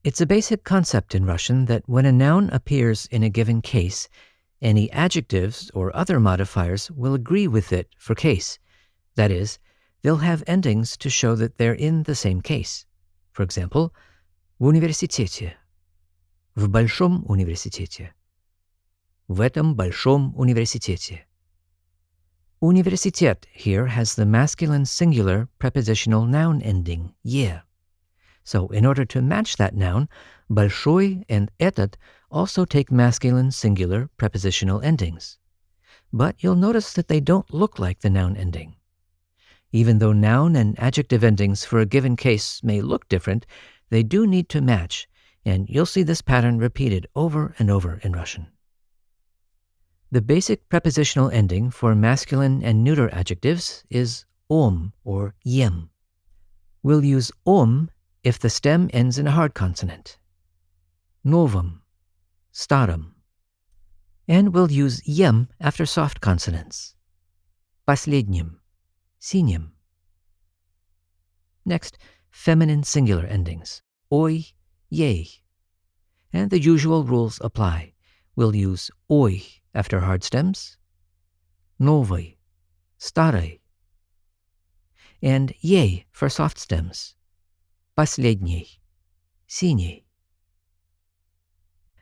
It's a basic concept in Russian that when a noun appears in a given case, any adjectives or other modifiers will agree with it for case. That is, they'll have endings to show that they're in the same case. For example, в университете, в большом университете, в этом большом университете. Universitet here has the masculine singular prepositional noun ending, je. So in order to match that noun, большой and этот also take masculine singular prepositional endings. But you'll notice that they don't look like the noun ending. Even though noun and adjective endings for a given case may look different, they do need to match, and you'll see this pattern repeated over and over in Russian. The basic prepositional ending for masculine and neuter adjectives is om or yem. We'll use om if the stem ends in a hard consonant. Новым, старым. And we'll use yem after soft consonants. Последним, синим. Next, feminine singular endings. Ой, ей. And the usual rules apply. We'll use ой after hard stems, новый, старый, and ей for soft stems, последний, синий.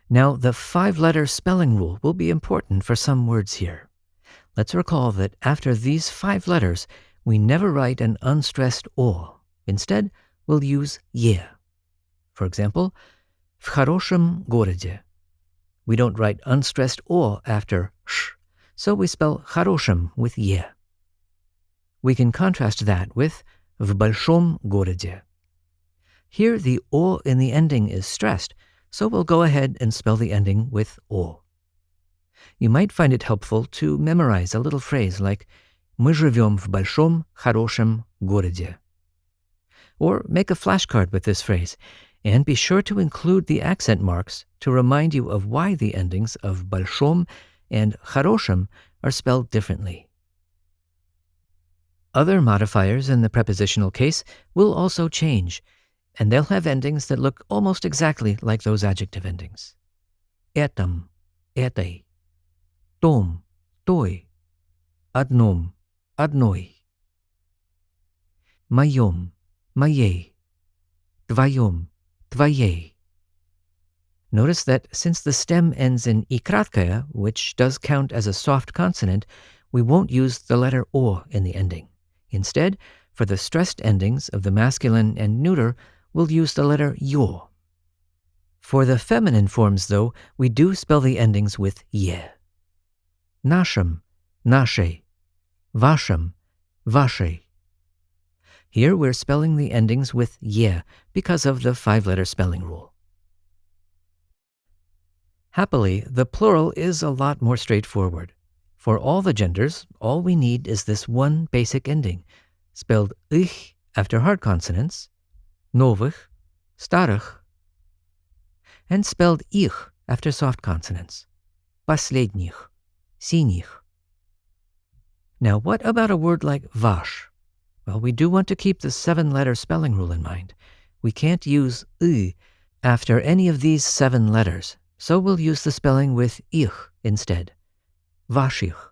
Now, the 5-letter spelling rule will be important for some words here. Let's recall that after these 5 letters, we never write an unstressed o. Instead, we'll use е. For example, в хорошем городе. We don't write unstressed o after sh, so we spell хорошем with ye. We can contrast that with в большом городе. Here the o in the ending is stressed, so we'll go ahead and spell the ending with o. You might find it helpful to memorize a little phrase like «Мы живем в большом, хорошем городе». Or make a flashcard with this phrase, and be sure to include the accent marks to remind you of why the endings of большом and хорошем are spelled differently. Other modifiers in the prepositional case will also change, and they'll have endings that look almost exactly like those adjective endings. Этом, этой, том, той, одном, одной. Моем, моей, твоем, твоей. Notice that since the stem ends in i kratkaya, which does count as a soft consonant, we won't use the letter o in the ending. Instead, for the stressed endings of the masculine and neuter, we'll use the letter yo. For the feminine forms, though, we do spell the endings with ye. Нашем, нашей, вашем, вашей. Here we're spelling the endings with ye because of the 5-letter spelling rule. Happily, the plural is a lot more straightforward. For all the genders, all we need is this one basic ending, spelled ich after hard consonants, новых, старых, and spelled ich after soft consonants, последних, синих. Now, what about a word like ваш? Well, we do want to keep the 7-letter spelling rule in mind. We can't use I after any of these 7 letters, so we'll use the spelling with ich instead, ваших.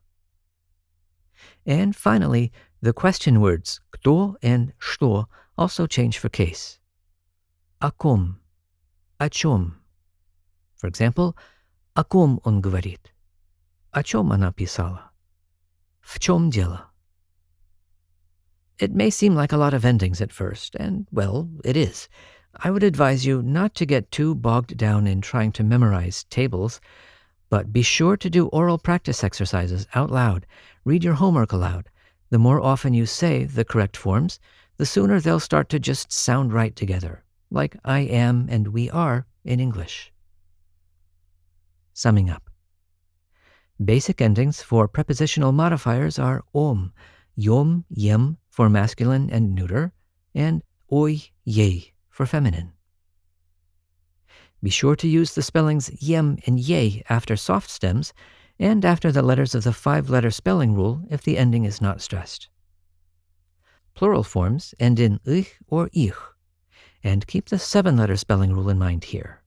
And finally, the question words кто and что also change for case. О ком, о чем. For example, о ком он говорит? О чем она писала? В чем дело? It may seem like a lot of endings at first, and, well, it is. I would advise you not to get too bogged down in trying to memorize tables, but be sure to do oral practice exercises out loud. Read your homework aloud. The more often you say the correct forms, the sooner they'll start to just sound right together, like I am and we are in English. Summing up. Basic endings for prepositional modifiers are om, yom, yem for masculine and neuter, and oi, ye for feminine. Be sure to use the spellings yem and ye after soft stems and after the letters of the 5-letter spelling rule if the ending is not stressed. Plural forms end in ich or ich, And keep the 7-letter spelling rule in mind here.